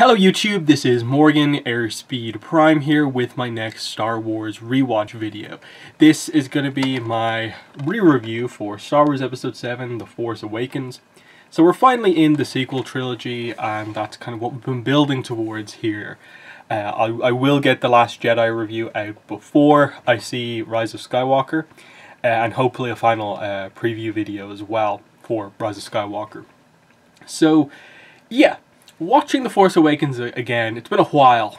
Hello YouTube, this is Morgan Airspeed Prime here with my next Star Wars Rewatch video. This is going to be my re-review for Star Wars Episode 7, The Force Awakens. So we're finally in the sequel trilogy, and that's kind of what we've been building towards here. I will get The Last Jedi review out before I see Rise of Skywalker, and hopefully a final preview video as well for Rise of Skywalker. So, yeah. Watching The Force Awakens again, it's been a while,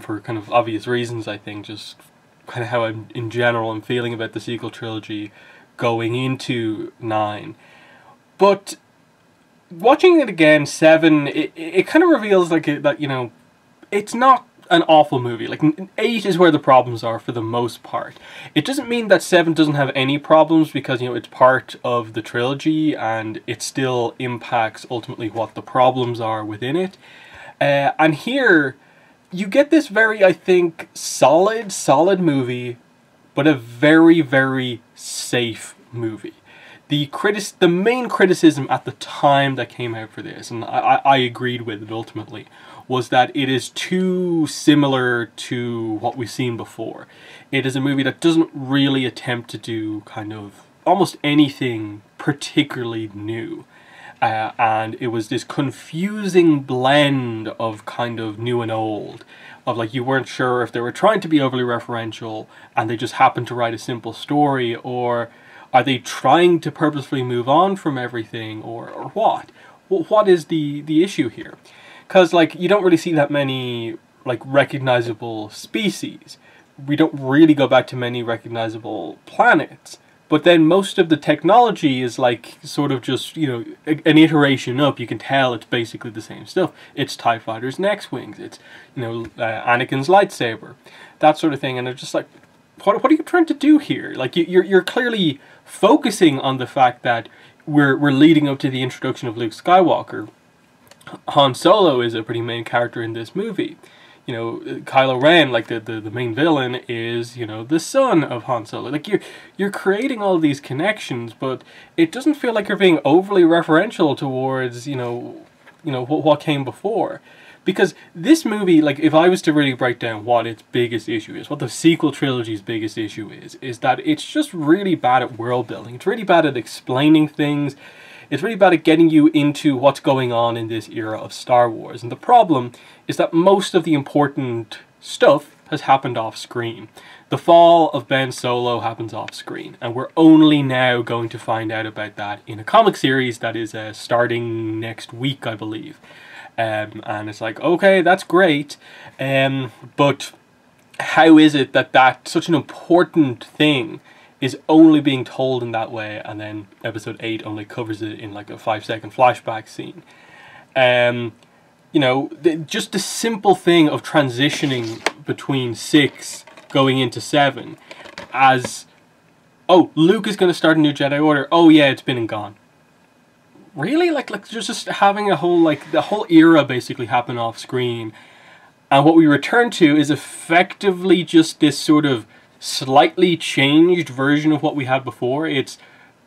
for kind of obvious reasons, I think, just kind of how in general I'm feeling about the sequel trilogy going into 9. But watching it again, 7, it kind of reveals that, you know, it's not an awful movie. Like, 8 is where the problems are for the most part. It doesn't mean that 7 doesn't have any problems because, you know, it's part of the trilogy and it still impacts ultimately what the problems are within it. And here, you get this very, I think, solid movie, but a very, very safe movie. The main criticism at the time that came out for this, and I agreed with it ultimately, was that it is too similar to what we've seen before. It is a movie that doesn't really attempt to do kind of almost anything particularly new. And it was this confusing blend of kind of new and old. Of like you weren't sure if they were trying to be overly referential and they just happened to write a simple story, or are they trying to purposefully move on from everything, or what? What is the issue here? Because, like, you don't really see that many, like, recognizable species. We don't really go back to many recognizable planets. But then most of the technology is, like, sort of just, you know, an iteration up. You can tell it's basically the same stuff. It's TIE Fighters and X-Wings. It's, you know, Anakin's lightsaber. That sort of thing. And they're just like, what are you trying to do here? Like, you're clearly focusing on the fact that we're leading up to the introduction of Luke Skywalker. Han Solo is a pretty main character in this movie. You know, Kylo Ren, like the main villain, is, you know, the son of Han Solo. Like, you're creating all these connections, but it doesn't feel like you're being overly referential towards, you know what came before. Because this movie, like, if I was to really break down what its biggest issue is, what the sequel trilogy's biggest issue is that it's just really bad at world building. It's really bad at explaining things. It's really bad at getting you into what's going on in this era of Star Wars. And the problem is that most of the important stuff has happened off screen. The fall of Ben Solo happens off screen, and we're only now going to find out about that in a comic series that is starting next week, I believe. And it's like, okay, that's great, but how is it that such an important thing is only being told in that way, and then episode 8 only covers it in like a 5-second flashback scene? You know, just the simple thing of transitioning between 6 going into 7 as, oh, Luke is going to start a new Jedi Order. Oh yeah, it's been and gone. Really? Like just having a whole, like, the whole era basically happen off screen, and what we return to is effectively just this sort of slightly changed version of what we had before. It's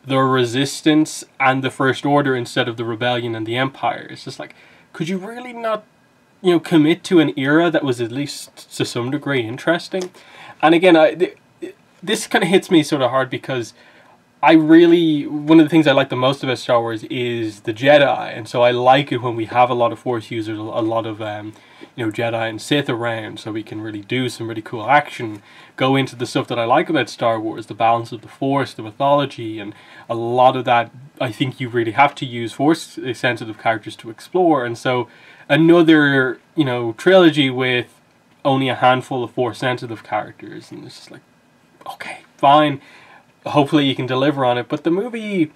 the Resistance and the First Order instead of the Rebellion and the Empire. It's just like, could you really not, you know, commit to an era that was at least to some degree interesting? And again, this kind of hits me sort of hard because one of the things I like the most about Star Wars is the Jedi, and so I like it when we have a lot of Force users, a lot of you know, Jedi and Sith around, so we can really do some really cool action, go into the stuff that I like about Star Wars, the balance of the Force, the mythology, and a lot of that I think you really have to use Force-sensitive characters to explore. And so another, you know, trilogy with only a handful of Force-sensitive characters, and it's just like, okay, fine. Hopefully you can deliver on it, but the movie,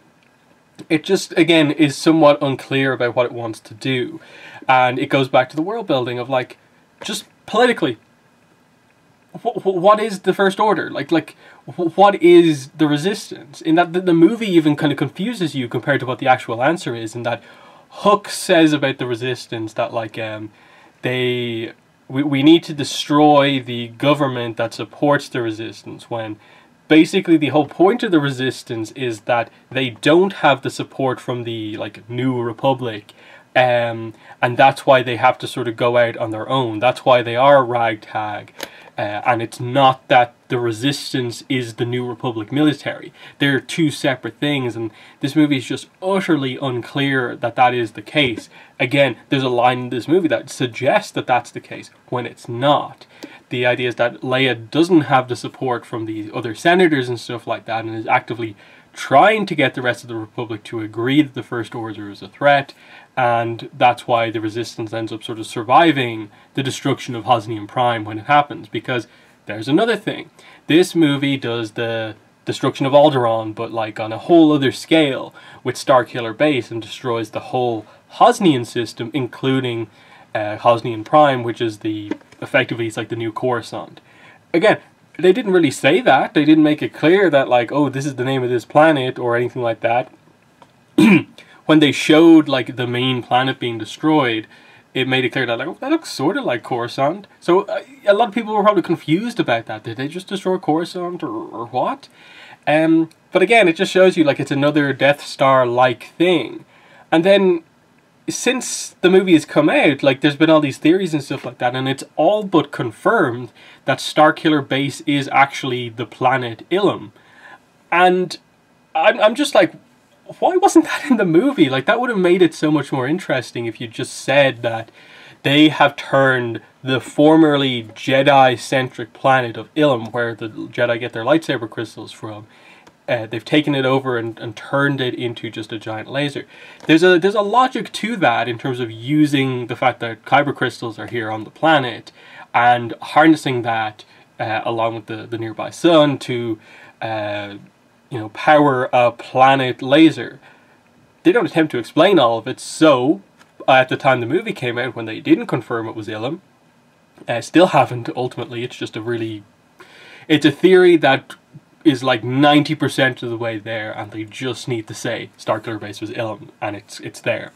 it just, again, is somewhat unclear about what it wants to do. And it goes back to the world building of, like, just politically, what is the First Order? Like, what is the Resistance? In that the movie even kind of confuses you compared to what the actual answer is, in that Hook says about the Resistance that, like, we need to destroy the government that supports the Resistance, when basically the whole point of the Resistance is that they don't have the support from the, like, New Republic, And that's why they have to sort of go out on their own. That's why they are ragtag. And it's not that the Resistance is the New Republic military. They're two separate things, and this movie is just utterly unclear that that is the case. Again, there's a line in this movie that suggests that that's the case, when it's not. The idea is that Leia doesn't have the support from the other senators and stuff like that, and is actively trying to get the rest of the Republic to agree that the First Order is a threat, and that's why the Resistance ends up sort of surviving the destruction of Hosnian Prime when it happens. Because there's another thing. This movie does the destruction of Alderaan, but like on a whole other scale, with Starkiller Base, and destroys the whole Hosnian system, including Hosnian Prime, which is effectively it's like the new Coruscant. Again, they didn't really say that. They didn't make it clear that, like, oh, this is the name of this planet or anything like that. When they showed, like, the main planet being destroyed, it made it clear that, like, oh, that looks sort of like Coruscant. So a lot of people were probably confused about that. Did they just destroy Coruscant or what? But again, it just shows you, like, it's another Death Star-like thing. And then, since the movie has come out, like, there's been all these theories and stuff like that, and it's all but confirmed that Starkiller Base is actually the planet Ilum. And I'm just like, why wasn't that in the movie? Like, that would have made it so much more interesting if you just said that they have turned the formerly Jedi-centric planet of Ilum, where the Jedi get their lightsaber crystals from, they've taken it over and turned it into just a giant laser. There's a logic to that in terms of using the fact that kyber crystals are here on the planet and harnessing that along with the nearby sun to power a planet laser. They don't attempt to explain all of it, so at the time the movie came out, when they didn't confirm it was Ilum, still haven't ultimately. It's just it's a theory that is like 90% of the way there, and they just need to say Starkiller Base was Ilum, and it's there.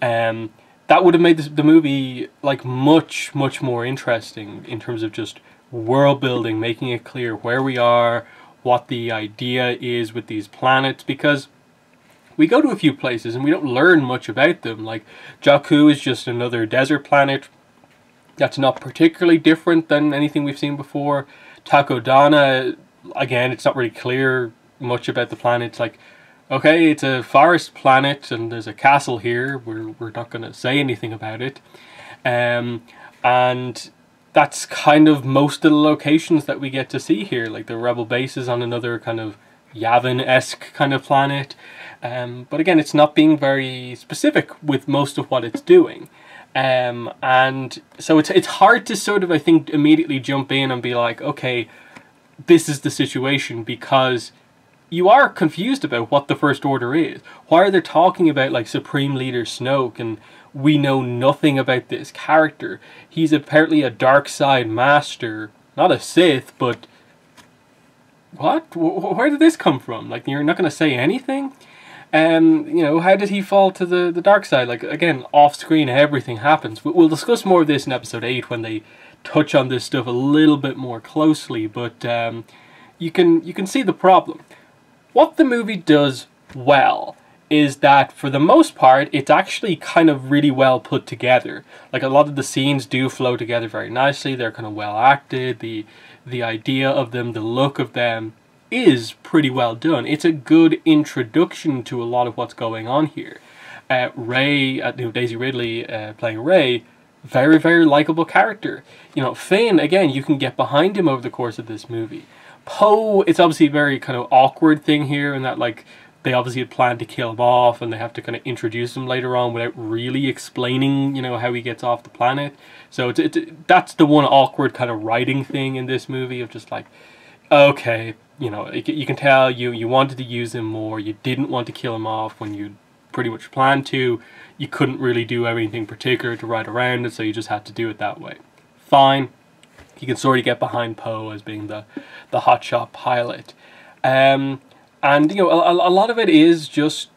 That would have made the movie like much more interesting in terms of just world building, making it clear where we are, what the idea is with these planets, because we go to a few places and we don't learn much about them. Like, Jakku is just another desert planet that's not particularly different than anything we've seen before. Takodana, again, it's not really clear much about the planet. It's like, okay, it's a forest planet and there's a castle here. We're not going to say anything about it. And that's kind of most of the locations that we get to see here. Like, the Rebel base is on another kind of Yavin-esque kind of planet. But again, it's not being very specific with most of what it's doing. And so it's hard to sort of, I think, immediately jump in and be like, okay, this is the situation, because you are confused about what the First Order is. Why are they talking about, like, Supreme Leader Snoke, and we know nothing about this character? He's apparently a dark side master, not a Sith, but what? Where did this come from? Like, you're not going to say anything? How did he fall to the dark side? Like, again, off screen, everything happens. We'll discuss more of this in episode 8 when they touch on this stuff a little bit more closely, but you can see the problem. What the movie does well is that, for the most part, it's actually kind of really well put together. Like, a lot of the scenes do flow together very nicely. They're kind of well acted. The idea of them, the look of them, is pretty well done. It's a good introduction to a lot of what's going on here. Rey, Daisy Ridley playing Rey, very likable character. Finn, again, you can get behind him over the course of this movie. Poe, it's obviously a very kind of awkward thing here, in that, like, they obviously had planned to kill him off, and they have to kind of introduce him later on without really explaining, how he gets off the planet. So that's the one awkward kind of writing thing in this movie, of just like, okay, you can tell you wanted to use him more, you didn't want to kill him off when you pretty much planned to, you couldn't really do anything particular to write around it, so you just had to do it that way. Fine. You can sort of get behind Poe as being the hotshot pilot. And, a lot of it is just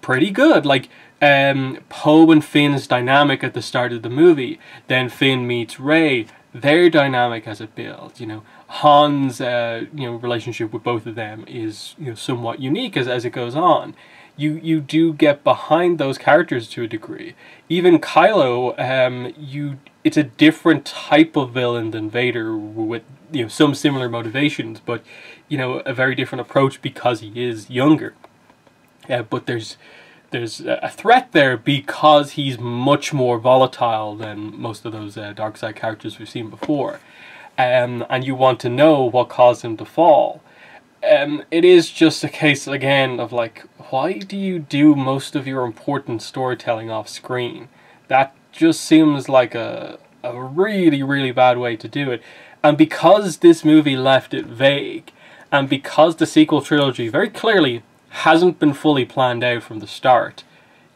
pretty good. Like, Poe and Finn's dynamic at the start of the movie, then Finn meets Rey, their dynamic as it builds, Han's, relationship with both of them is, somewhat unique as it goes on. you do get behind those characters to a degree. Even Kylo, it's a different type of villain than Vader, with some similar motivations, but a very different approach because he is younger. But there's a threat there because he's much more volatile than most of those dark side characters we've seen before, and you want to know what caused him to fall. It is just a case again of like, why do you do most of your important storytelling off screen? That just seems like a really, really bad way to do it. And because this movie left it vague, and because the sequel trilogy very clearly hasn't been fully planned out from the start,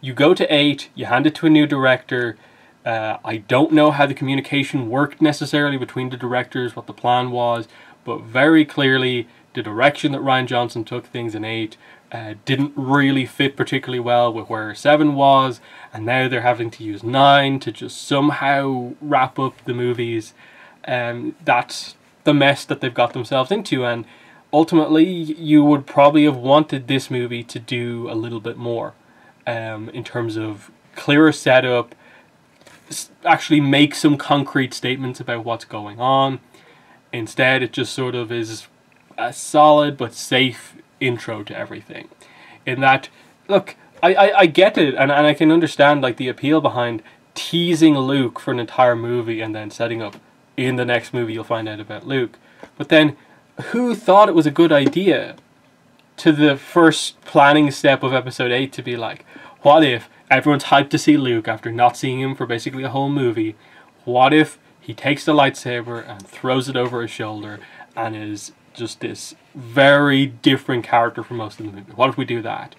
you go to 8, you hand it to a new director. I don't know how the communication worked necessarily between the directors, what the plan was, but very clearly the direction that Rian Johnson took things in 8 didn't really fit particularly well with where 7 was, and now they're having to use 9 to just somehow wrap up the movies. That's the mess that they've got themselves into, and ultimately you would probably have wanted this movie to do a little bit more in terms of clearer setup, actually make some concrete statements about what's going on. Instead, it just sort of is a solid but safe intro to everything. In that, look, I get it, and I can understand like the appeal behind teasing Luke for an entire movie and then setting up in the next movie you'll find out about Luke. But then, who thought it was a good idea to the first planning step of episode 8 to be like, what if everyone's hyped to see Luke after not seeing him for basically a whole movie? What if he takes the lightsaber and throws it over his shoulder and is just this very different character from most of the movie? What if we do that?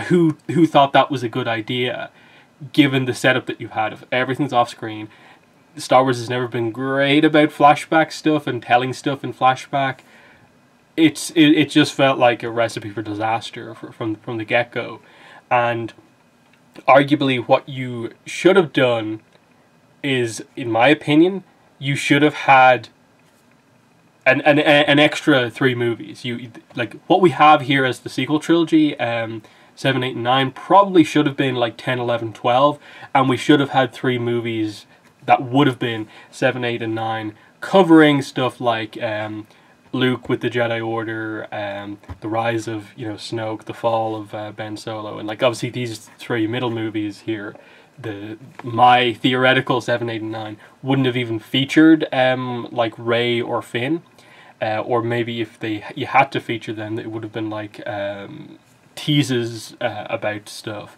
Who thought that was a good idea, given the setup that you've had of everything's off screen? Star Wars has never been great about flashback stuff and telling stuff in flashback. It just felt like a recipe for disaster from the get-go. And arguably what you should have done is, in my opinion, you should have had an extra 3 movies. Like what we have here as the sequel trilogy, 7, 8, and 9 probably should have been like 10, 11, 12, and we should have had 3 movies that would have been 7, 8, and 9, covering stuff like Luke with the Jedi Order, the rise of Snoke, the fall of Ben Solo, and like obviously these 3 middle movies here, my theoretical 7, 8, and 9 wouldn't have even featured like Rey or Finn, or maybe if you had to feature them, it would have been like teases about stuff.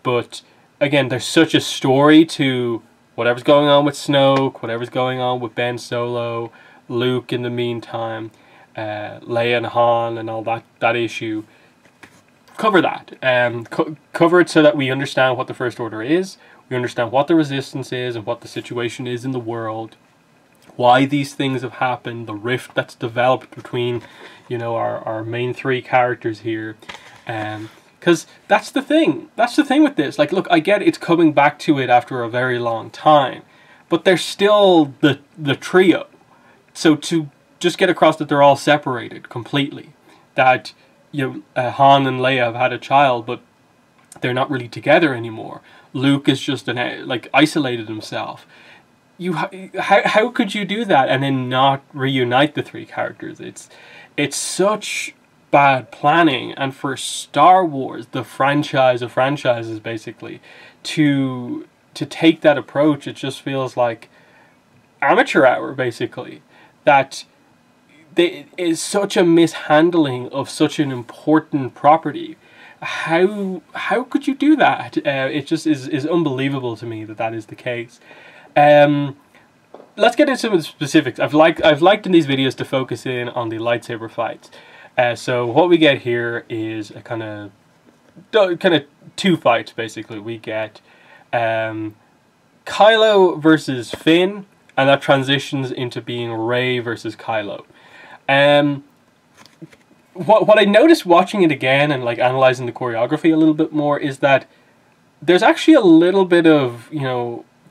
But again, there's such a story to whatever's going on with Snoke, whatever's going on with Ben Solo, Luke in the meantime, Leia and Han and all that issue. Cover that. Cover it so that we understand what the First Order is, we understand what the Resistance is and what the situation is in the world, why these things have happened, the rift that's developed between our main 3 characters here. Because that's the thing. That's the thing with this. Like, look, I get it's coming back to it after a very long time, but they're still the trio. So to just get across that they're all separated completely, that Han and Leia have had a child, but they're not really together anymore. Luke is just isolated himself. How could you do that and then not reunite the 3 characters? It's such bad planning, and for Star Wars, the franchise of franchises, basically, to take that approach, it just feels like amateur hour, basically. That is such a mishandling of such an important property. How could you do that? It just is unbelievable to me that is the case. Let's get into some of the specifics. I've liked in these videos to focus in on the lightsaber fights. So what we get here is a kind of 2 fights, basically. We get Kylo versus Finn, and that transitions into being Rey versus Kylo. What I noticed watching it again and like analyzing the choreography a little bit more is that there's actually a little bit of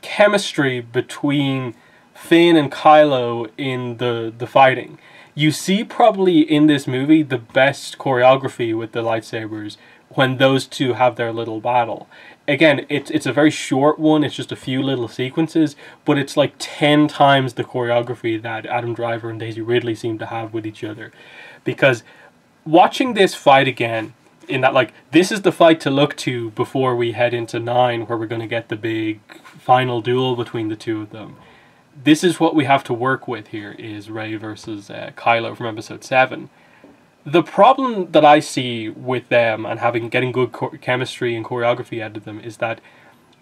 chemistry between Finn and Kylo in the fighting. You see probably in this movie the best choreography with the lightsabers when those two have their little battle. Again, it's a very short one. It's just a few little sequences, but it's like 10 times the choreography that Adam Driver and Daisy Ridley seem to have with each other. Because watching this fight again, in that, like, this is the fight to look to before we head into 9, where we're going to get the big final duel between the two of them. This is what we have to work with here, is Rey versus Kylo from Episode 7. The problem that I see with them and getting good chemistry and choreography out of them is that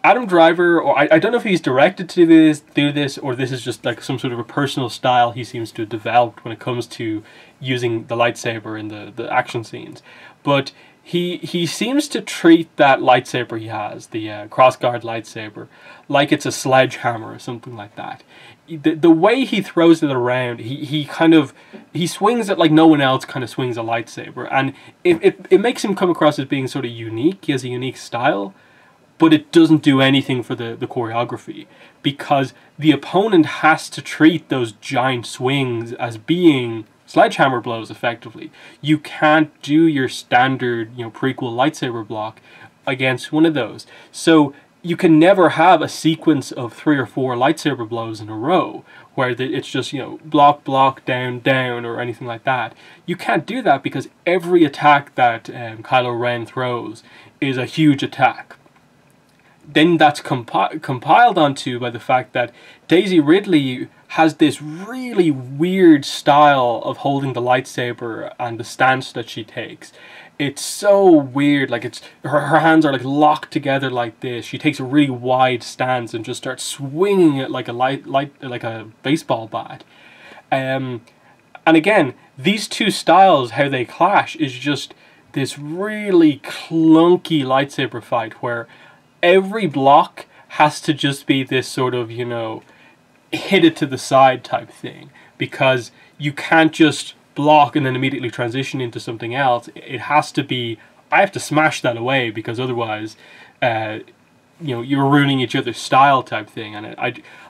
Adam Driver, or I don't know if he's directed to do this, or this is just like some sort of a personal style he seems to have developed when it comes to using the lightsaber in the action scenes, but he seems to treat that lightsaber he has, the crossguard lightsaber, like it's a sledgehammer or something like that. The way he throws it around, he swings it like no one else kind of swings a lightsaber, and it makes him come across as being sort of unique. He has a unique style, but it doesn't do anything for the choreography, because the opponent has to treat those giant swings as being sledgehammer blows effectively. You can't do your standard, prequel lightsaber block against one of those. So you can never have a sequence of 3 or 4 lightsaber blows in a row where it's just, block, block, down, down, or anything like that. You can't do that because every attack that Kylo Ren throws is a huge attack. Then that's compiled onto by the fact that Daisy Ridley has this really weird style of holding the lightsaber and the stance that she takes. It's so weird. Like, her hands are like locked together like this. She takes a really wide stance and just starts swinging it like a baseball bat. And again, these two styles, how they clash, is just this really clunky lightsaber fight where every block has to just be this sort of, hit it to the side type thing, because you can't just block and then immediately transition into something else. It has to be, I have to smash that away, because otherwise, you're ruining each other's style type thing. And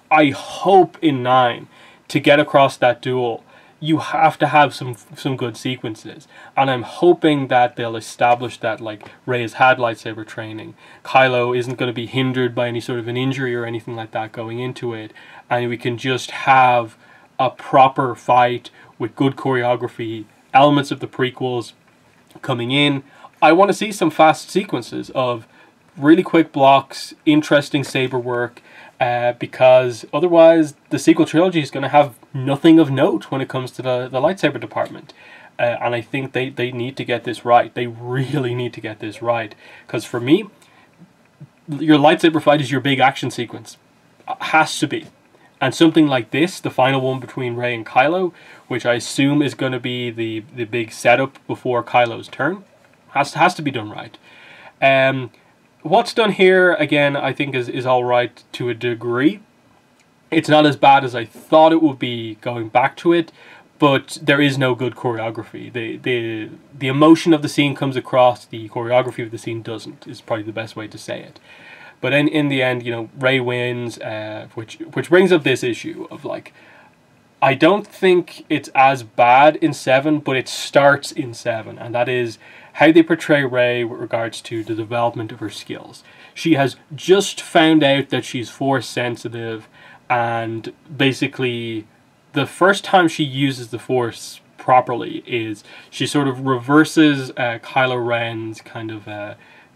I hope in 9 to get across that duel, you have to have some good sequences, and I'm hoping that they'll establish that, like, Rey has had lightsaber training, Kylo isn't going to be hindered by any sort of an injury or anything like that going into it, and we can just have a proper fight with good choreography, elements of the prequels coming in. I want to see some fast sequences of really quick blocks, interesting saber work, because otherwise the sequel trilogy is going to have nothing of note when it comes to the lightsaber department. And I think they need to get this right. They really need to get this right. Because for me, your lightsaber fight is your big action sequence. Has to be. And something like this, the final one between Rey and Kylo, which I assume is going to be the big setup before Kylo's turn, has to be done right. What's done here, again, I think is all right to a degree. It's not as bad as I thought it would be going back to it, but there is no good choreography. The emotion of the scene comes across, the choreography of the scene doesn't, is probably the best way to say it. But in the end, Rey wins, which brings up this issue of, like, I don't think it's as bad in 7, but it starts in 7, and that is how they portray Rey with regards to the development of her skills. She has just found out that she's Force sensitive, and basically the first time she uses the Force properly is she sort of reverses Kylo Ren's kind of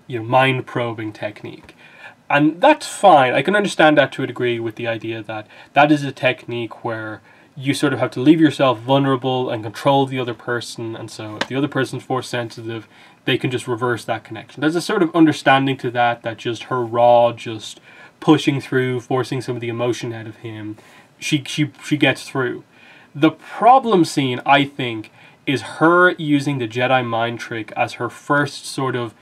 mind probing technique. And that's fine. I can understand that to a degree, with the idea that that is a technique where you sort of have to leave yourself vulnerable and control the other person, and so if the other person's Force sensitive, they can just reverse that connection. There's a sort of understanding to that just her raw, just pushing through, forcing some of the emotion out of him, she gets through. The problem scene, I think, is her using the Jedi mind trick as her first sort of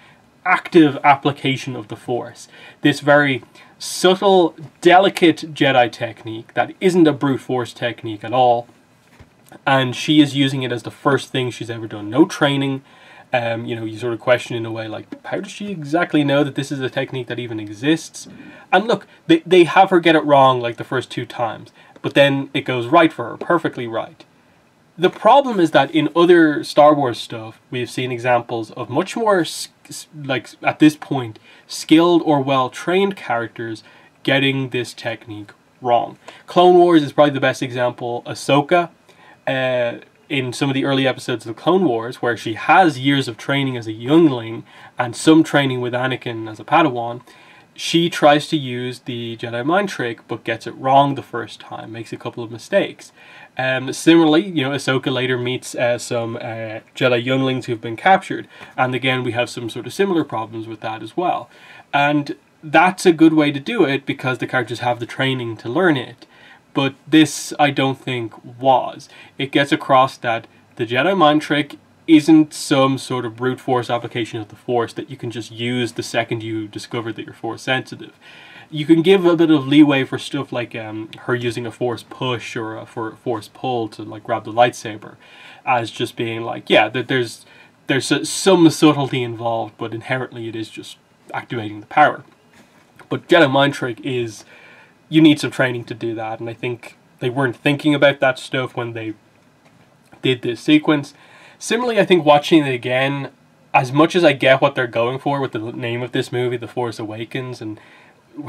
active application of the Force. This very subtle, delicate Jedi technique that isn't a brute force technique at all, and she is using it as the first thing she's ever done. No training. You sort of question in a way, like, how does she exactly know that this is a technique that even exists? And look, they have her get it wrong like the first 2 times, but then it goes right for her, perfectly right. The problem is that in other Star Wars stuff, we've seen examples of much more, like at this point, skilled or well-trained characters getting this technique wrong. Clone Wars is probably the best example. Ahsoka, in some of the early episodes of the Clone Wars, where she has years of training as a youngling and some training with Anakin as a Padawan, she tries to use the Jedi mind trick but gets it wrong the first time, makes a couple of mistakes. Similarly, you know, Ahsoka later meets some Jedi younglings who've been captured, and again we have some sort of similar problems with that as well. And that's a good way to do it because the characters have the training to learn it. But this, I don't think, was. It gets across that the Jedi mind trick isn't some sort of brute force application of the Force that you can just use the second you discover that you're Force sensitive. You can give a bit of leeway for stuff like her using a Force push or a Force pull to like grab the lightsaber, as just being like, yeah, there's some subtlety involved, but inherently it is just activating the power. But Jedi mind trick is, you need some training to do that, and I think they weren't thinking about that stuff when they did this sequence. Similarly, I think watching it again, as much as I get what they're going for with the name of this movie, The Force Awakens, and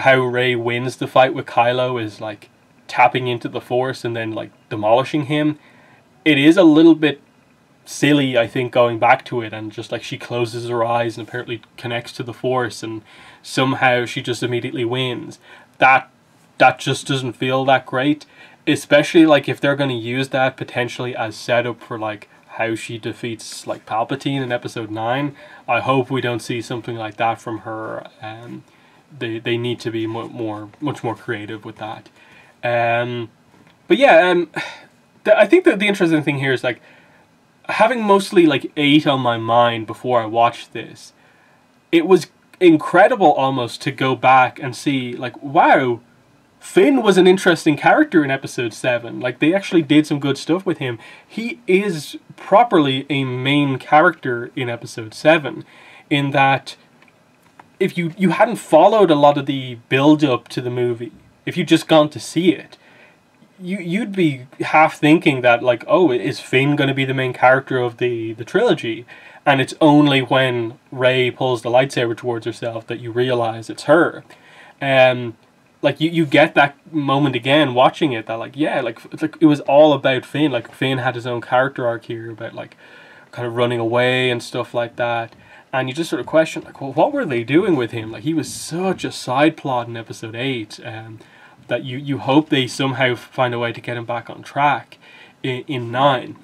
how Rey wins the fight with Kylo is like tapping into the Force and then like demolishing him, it is a little bit silly, I think, going back to it, and just like she closes her eyes and apparently connects to the Force and somehow she just immediately wins. That just doesn't feel that great, especially like if they're going to use that potentially as setup for like how she defeats like Palpatine in episode 9. I hope we don't see something like that from her. They need to be much more creative with that. But yeah, I think that the interesting thing here is like having mostly like 8 on my mind before I watched this, it was incredible almost to go back and see like, wow, Finn was an interesting character in episode 7. Like, they actually did some good stuff with him. He is properly a main character in episode 7, in that if you hadn't followed a lot of the build-up to the movie, if you'd just gone to see it, you'd be half thinking that, like, oh, is Finn going to be the main character of the trilogy? And it's only when Rey pulls the lightsaber towards herself that you realize it's her. Like, you get that moment again watching it, that, like, yeah, like, it's like it was all about Finn. Like, Finn had his own character arc here about, like, kind of running away and stuff like that. And you just sort of question, like, well, what were they doing with him? Like, he was such a side plot in episode 8, that you hope they somehow find a way to get him back on track in 9.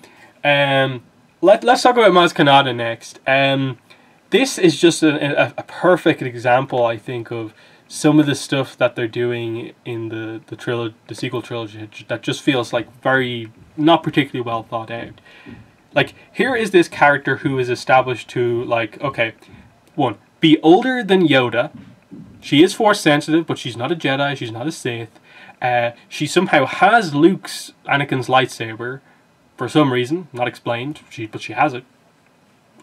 Let's talk about Maz Kanata next. This is just a perfect example, I think, of some of the stuff that they're doing in the sequel trilogy that just feels like very not particularly well thought out. Like, here is this character who is established to, like, okay, 1, be older than Yoda. She is Force sensitive, but she's not a Jedi, she's not a Sith. She somehow has Anakin's lightsaber for some reason, not explained, but she has it.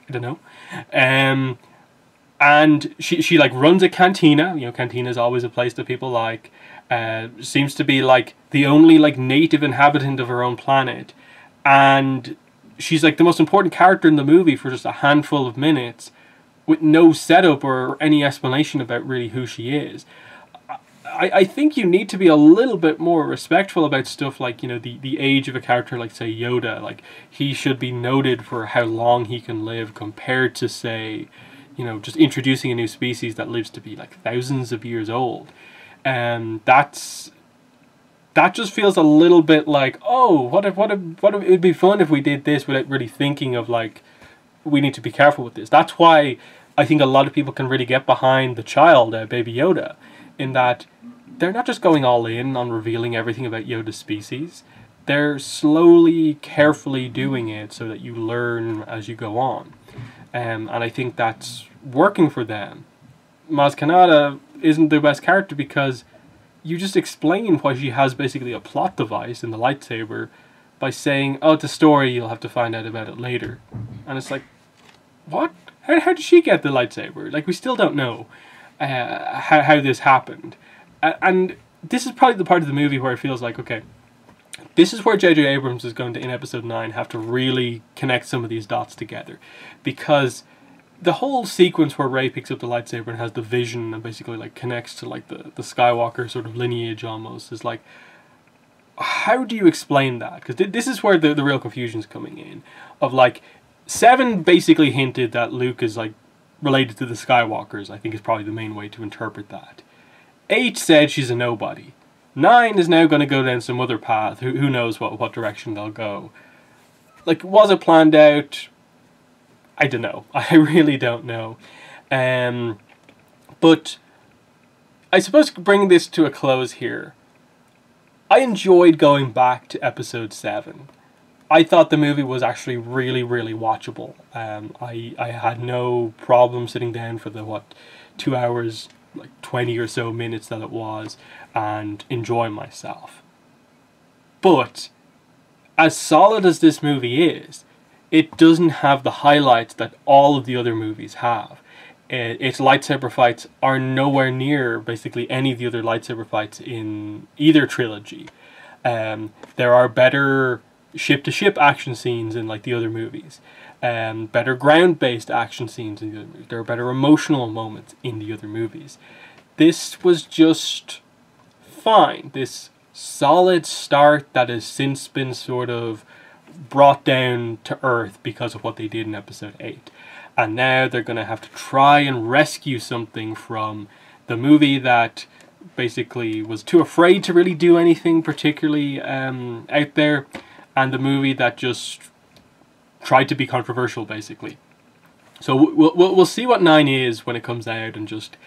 I don't know. And she like runs a cantina. You know, cantina is always a place that people like. Seems to be like the only like native inhabitant of her own planet, and she's like the most important character in the movie for just a handful of minutes, with no setup or any explanation about really who she is. I think you need to be a little bit more respectful about stuff like, you know, the age of a character like, say, Yoda. Like, he should be noted for how long he can live compared to, say, you know, just introducing a new species that lives to be like thousands of years old. And that just feels a little bit like, oh, what if it would be fun if we did this without really thinking of, like, we need to be careful with this. That's why I think a lot of people can really get behind the child, Baby Yoda, in that they're not just going all in on revealing everything about Yoda's species. They're slowly, carefully doing it so that you learn as you go on. And I think that's working for them. Maz Kanata isn't the best character because you just explain why she has basically a plot device in the lightsaber by saying, oh, it's a story, you'll have to find out about it later. And it's like, what? How did she get the lightsaber? Like, we still don't know how this happened. And this is probably the part of the movie where it feels like, okay, This is where J.J. Abrams is going to, in episode 9, have to really connect some of these dots together. Because the whole sequence where Rey picks up the lightsaber and has the vision and basically like connects to like the Skywalker sort of lineage almost is like, how do you explain that? Because this is where the real confusion's coming in. Of like, 7 basically hinted that Luke is like related to the Skywalkers, I think is probably the main way to interpret that. 8 said she's a nobody. 9 is now going to go down some other path. Who knows what direction they'll go. Like, was it planned out? I don't know. I really don't know. But I suppose bringing this to a close here, I enjoyed going back to episode 7. I thought the movie was actually really, really watchable. I had no problem sitting down for the, 2 hours, like 20 or so minutes that it was, and enjoying myself. But, as solid as this movie is, it doesn't have the highlights that all of the other movies have. Its lightsaber fights are nowhere near basically any of the other lightsaber fights in either trilogy. There are better ship-to-ship action scenes in like the other movies. Better ground-based action scenes in the other movies. There are better emotional moments in the other movies. This was just fine. This solid start that has since been sort of brought down to earth because of what they did in episode 8. And now they're going to have to try and rescue something from the movie that basically was too afraid to really do anything particularly out there, and the movie that just tried to be controversial, basically. So we'll see what 9 is when it comes out, and just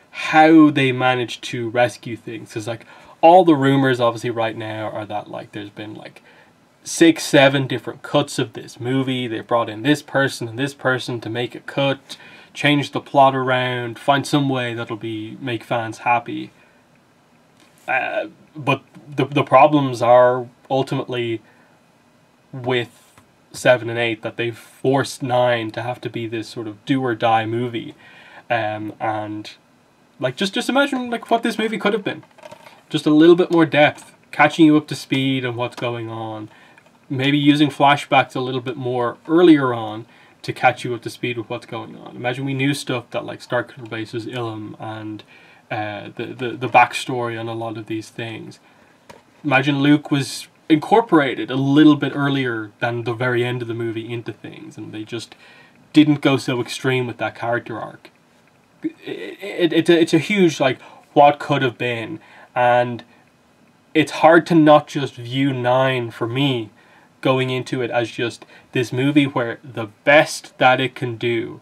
how they manage to rescue things. Because like, all the rumors obviously right now are that like there's been like 6, 7 different cuts of this movie. They brought in this person and this person to make a cut, change the plot around, find some way that'll make fans happy. But the problems are ultimately with 7 and 8 that they've forced 9 to have to be this sort of do or die movie. And like, just imagine like what this movie could have been. Just a little bit more depth, catching you up to speed on what's going on. Maybe using flashbacks a little bit more earlier on to catch you up to speed with what's going on. Imagine we knew stuff that like Starkiller Base was Ilum, and the backstory on a lot of these things. Imagine Luke was incorporated a little bit earlier than the very end of the movie into things, and they just didn't go so extreme with that character arc. It's a huge like what could have been, and it's hard to not just view 9 for me going into it as just this movie where the best that it can do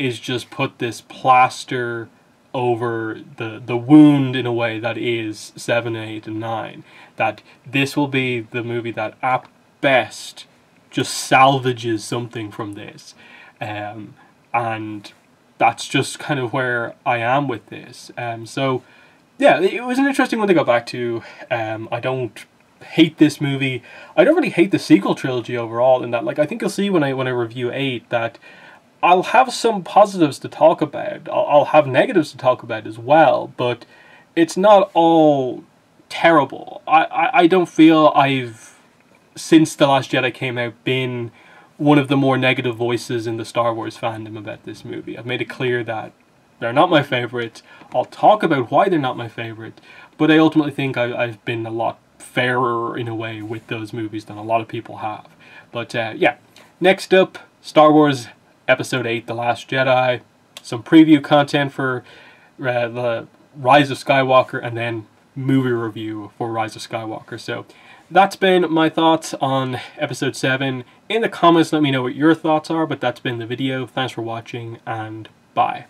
is just put this plaster over the wound in a way that is 7, 8, and 9. That this will be the movie that at best just salvages something from this. And that's just kind of where I am with this. So yeah, it was an interesting one to go back to. I don't hate this movie. I don't really hate the sequel trilogy overall, in that like I think you'll see when I review 8 that I'll have some positives to talk about. I'll have negatives to talk about as well, but it's not all terrible. I don't feel I've, since The Last Jedi came out, been one of the more negative voices in the Star Wars fandom about this movie. I've made it clear that they're not my favourite. I'll talk about why they're not my favourite, but I ultimately think I've been a lot fairer in a way with those movies than a lot of people have. But yeah, next up, Star Wars Episode 8, The Last Jedi, some preview content for the Rise of Skywalker, and then movie review for Rise of Skywalker. So that's been my thoughts on Episode 7. In the comments, let me know what your thoughts are, but that's been the video. Thanks for watching, and bye.